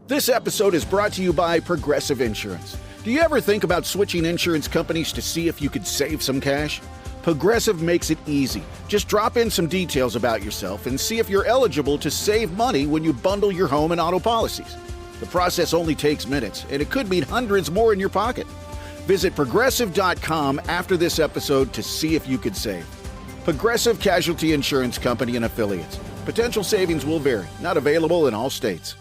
This episode is brought to you by Progressive Insurance. Do you ever think about switching insurance companies to see if you could save some cash? Progressive makes it easy. Just drop in some details about yourself and see if you're eligible to save money when you bundle your home and auto policies. The process only takes minutes, and it could mean hundreds more in your pocket. Visit Progressive.com after this episode to see if you could save. Progressive Casualty Insurance Company and Affiliates. Potential savings will vary. Not available in all states.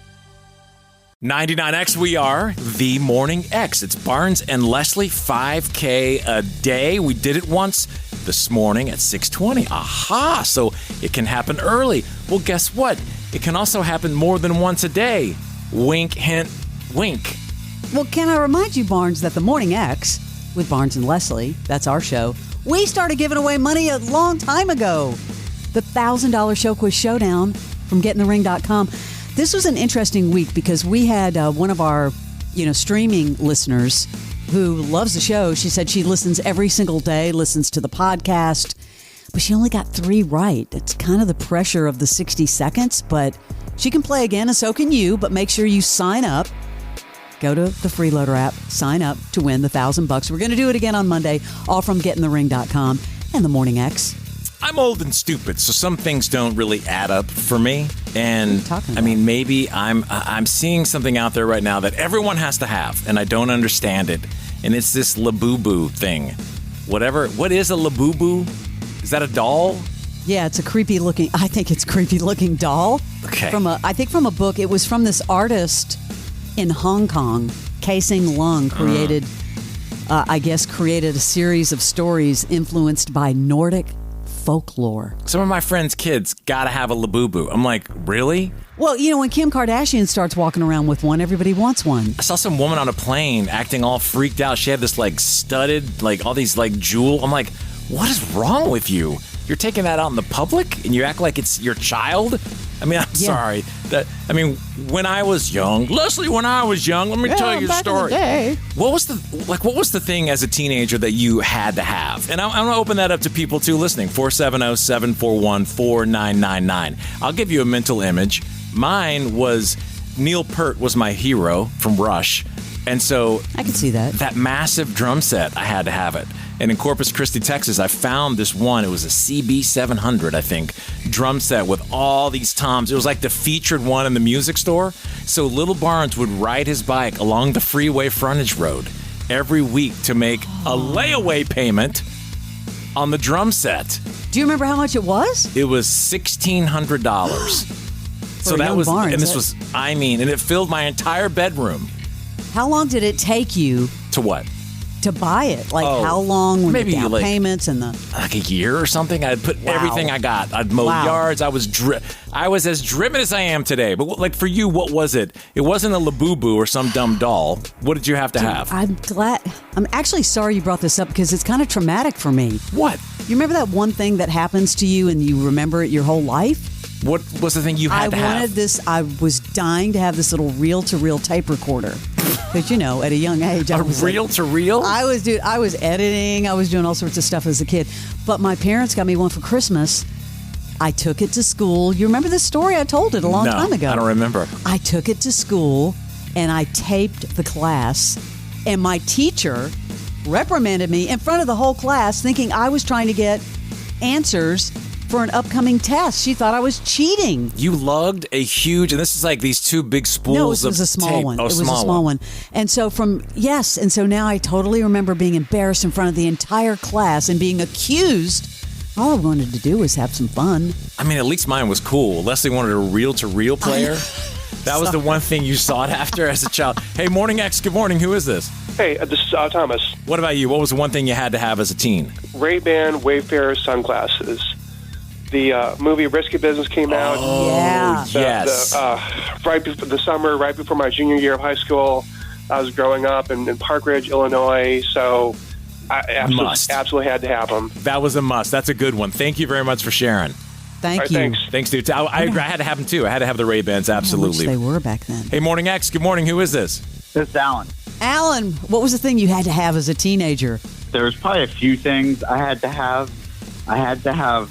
99X, we are the Morning X. It's Barnes and Leslie, 5K a day. We did it once this morning at 6:20. Aha! So it can happen early. Well, guess what? It can also happen more than once a day. Wink, hint, wink. Well, can I remind you, Barnes, that the Morning X with Barnes and Leslie, that's our show, we started giving away money a long time ago. The $1,000 Show Quiz Showdown from gettingthering.com. This was an interesting week because we had one of our, streaming listeners who loves the show. She said she listens every single day, listens to the podcast, but she only got 3 right. It's kind of the pressure of the 60 seconds, but she can play again, and so can you, but make sure you sign up. Go to the Freeloader app, sign up to win the $1,000. We're going to do it again on Monday, all from gettingthering.com and the Morning X. I'm old and stupid, so some things don't really add up for me. And I mean, maybe I'm seeing something out there right now that everyone has to have, and I don't understand it. And it's this Labubu thing. What is a Labubu? Is that a doll? Yeah, it's a creepy looking doll. Okay. I think from a book. It was from this artist in Hong Kong, Kaising Lung, created a series of stories influenced by Nordic folklore. Some of my friends' kids gotta have a Labubu. I'm like, really? Well, when Kim Kardashian starts walking around with one, everybody wants one. I saw some woman on a plane acting all freaked out. She had this studded, all these jewel. I'm like, what is wrong with you? You're taking that out in the public and you act like it's your child? I mean, I'm sorry. When I was young, Leslie, let me tell you a story. What was the thing as a teenager that you had to have? And I'm going to open that up to people too listening. 470-741-4999. I'll give you a mental image. Mine was Neil Peart was my hero from Rush. And so I can see that. That massive drum set, I had to have it. And in Corpus Christi, Texas, I found this one. It was a CB700, I think, drum set with all these toms. It was like the featured one in the music store. So Little Barnes would ride his bike along the freeway frontage road every week to make a layaway payment on the drum set. Do you remember how much it was? It was $1,600. So that was, Barnes, and this was, and it filled my entire bedroom. How long did it take you? To what? To buy it? How long were the down payments and a year or something? I'd put everything I got. I'd mow yards. I was as driven as I am today. But for you, what was it? It wasn't a Labubu or some dumb doll. What did you have to have? I'm actually sorry you brought this up because it's kind of traumatic for me. What? You remember that one thing that happens to you and you remember it your whole life? What was the thing you had to have? I wanted this. I was dying to have this little reel-to-reel tape recorder. But at a young age, I was reel-to-reel? I was editing. I was doing all sorts of stuff as a kid. But my parents got me one for Christmas. I took it to school. You remember this story? I told it a long time ago. I don't remember. I took it to school and I taped the class. And my teacher reprimanded me in front of the whole class, thinking I was trying to get answers for an upcoming test. She thought I was cheating. You lugged a huge, and this is like these 2 big spools of No, it was a small tape. one. Oh, it was a small one. And so now I totally remember being embarrassed in front of the entire class and being accused. All I wanted to do was have some fun. At least mine was cool. Leslie wanted a reel-to-reel player. That was the one thing you sought after as a child. Hey, Morning X, good morning. Who is this? Hey, this is Thomas. What about you? What was the one thing you had to have as a teen? Ray-Ban Wayfarer sunglasses. The movie Risky Business came out. Oh, yeah. Yes. Right before the summer, right before my junior year of high school. I was growing up in Park Ridge, Illinois, so I absolutely had to have them. That was a must. That's a good one. Thank you very much for sharing. Thank you. Thanks, dude. I had to have them, too. I had to have the Ray-Bans, absolutely. They were back then. Hey, Morning X, good morning. Who is this? This is Alan. Alan, what was the thing you had to have as a teenager? There was probably a few things I had to have. I had to have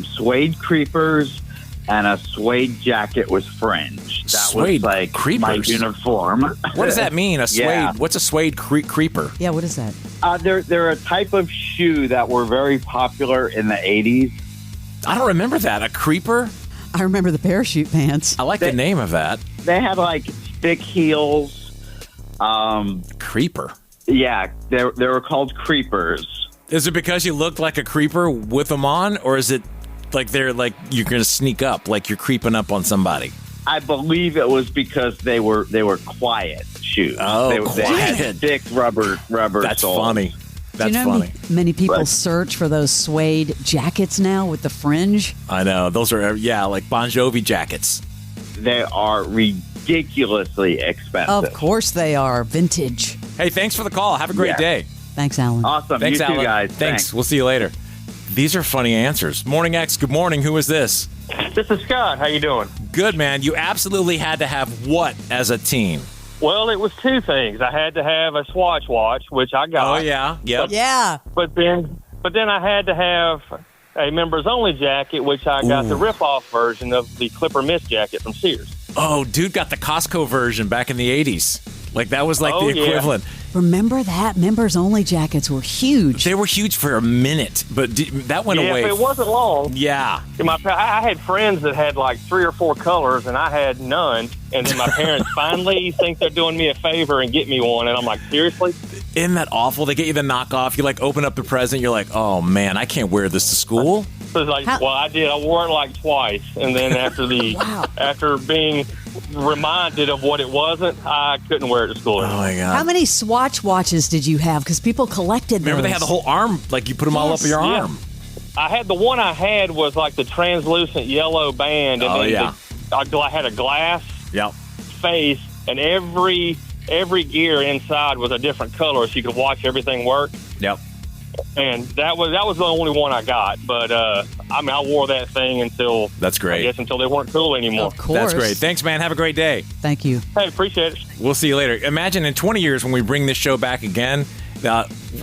suede creepers and a suede jacket with fringe. That Suede was like creepers. my uniform. What does that mean? A suede? Yeah. What's a suede creeper? Yeah, what is that? They're a type of shoe that were very popular in the 80s. I don't remember that. A creeper? I remember the parachute pants. I like the name of that. They had like thick heels. Creeper. Yeah, they were called creepers. Is it because you looked like a creeper with them on, or is it like they're like you're going to sneak up, like you're creeping up on somebody? I believe it was because they were quiet shoes. Oh, they quiet. had thick rubber That's soles. funny. That's Do you know funny. many people Right. search for those suede jackets now with the fringe? I know. Those are, like Bon Jovi jackets. They are ridiculously expensive. Of course they are. Vintage. Hey, thanks for the call. Have a great Yeah. day. Thanks, Alan. Awesome. Thanks, you too, Alan. guys. Thanks. We'll see you later. These are funny answers. Morning X, good morning. Who is this? This is Scott. How you doing? Good, man. You absolutely had to have what as a teen? Well, it was two things. I had to have a Swatch watch, which I got. Oh, yeah. Yep. Yeah. But then I had to have a members only jacket, which I got the rip-off version of the Clipper Mist jacket from Sears. Oh, dude got the Costco version back in the 80s. Like, that was like Oh, the yeah. equivalent. Remember that? Members only jackets were huge. They were huge for a minute, but that went away. If it wasn't long. Yeah. I had friends that had like 3 or 4 colors, and I had none. And then my parents finally think they're doing me a favor and get me one. And I'm like, seriously? Isn't that awful? They get you the knockoff. You, like, open up the present. You're like, oh, man, I can't wear this to school. So it's like, well, I did. I wore it like twice. And then after after being reminded of what it wasn't, I couldn't wear it to school Oh, anymore. my God. How many Swatch watches did you have? Because people collected those. Remember they had the whole arm, like you put them all up your Yeah. arm. The one I had was like the translucent yellow band, and Oh, then yeah. I had a glass Yep. face, and every gear inside was a different color, so you could watch everything work. Yep. And that was the only one I got. But I wore that thing until That's great. I guess until they weren't cool anymore. Of course. That's great. Thanks, man. Have a great day. Thank you. Hey, appreciate it. We'll see you later. Imagine in 20 years when we bring this show back again,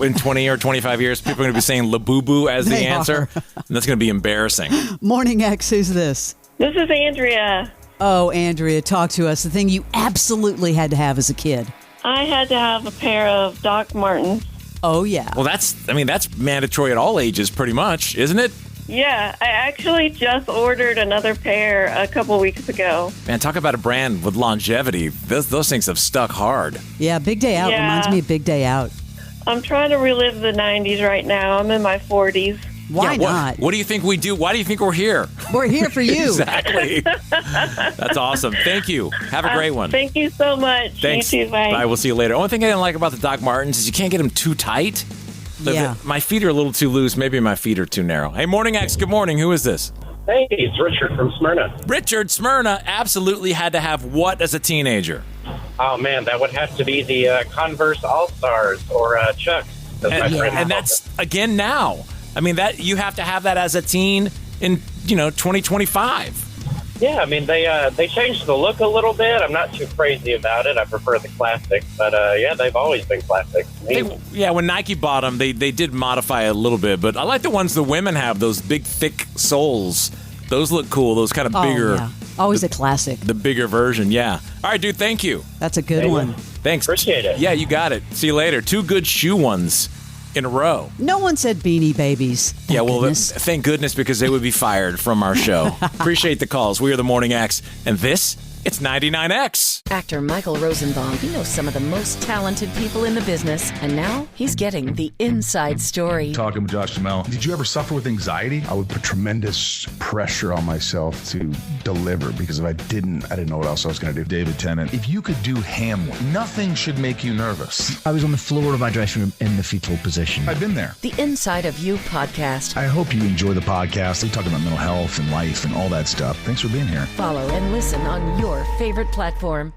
in 20 or 25 years, people are going to be saying Labubu as the They answer. are. And that's going to be embarrassing. Morning X, who's this? This is Andrea. Oh, Andrea, talk to us. The thing you absolutely had to have as a kid. I had to have a pair of Doc Martens. Oh, yeah. Well, that's mandatory at all ages, pretty much, isn't it? Yeah, I actually just ordered another pair a couple weeks ago. Man, talk about a brand with longevity. Those things have stuck hard. Yeah, Big Day Out Yeah. reminds me of Big Day Out. I'm trying to relive the 90s right now. I'm in my 40s. Why Yeah, not? What do you think we do? Why do you think we're here? We're here for you. Exactly. That's awesome. Thank you. Have a great one. Thank you so much. Thanks. You too, bye. Bye. We'll see you later. Only thing I didn't like about the Doc Martens is you can't get them too tight. Yeah. My feet are a little too loose. Maybe my feet are too narrow. Hey, Morning X, good morning. Who is this? Hey, it's Richard from Smyrna. Richard Smyrna absolutely had to have what as a teenager? Oh, man, that would have to be the Converse All-Stars or Chuck. And that's, again, now. I mean, that you have to have that as a teen in, 2025. Yeah, I mean, they changed the look a little bit. I'm not too crazy about it. I prefer the classics. But, yeah, they've always been classics. When Nike bought them, they did modify it a little bit. But I like the ones the women have, those big, thick soles. Those look cool. Those kind of bigger. Oh, yeah. Always a classic. The bigger version, yeah. All right, dude, thank you. That's a good one. Thanks. Appreciate it. Yeah, you got it. See you later. 2 good shoe ones in a row. No one said Beanie Babies. Thank Yeah, well, goodness. thank goodness, because they would be fired from our show. Appreciate the calls. We are the Morning X, and this, it's 99X. Actor Michael Rosenbaum, he knows some of the most talented people in the business, and now he's getting the inside story. Talking with Josh Duhamel. Did you ever suffer with anxiety? I would put tremendous pressure on myself to deliver because if I didn't know what else I was going to do. David Tennant. If you could do Hamlet, nothing should make you nervous. I was on the floor of my dressing room in the fetal position. I've been there. The Inside of You podcast. I hope you enjoy the podcast. We talk about mental health and life and all that stuff. Thanks for being here. Follow and listen on your favorite platform.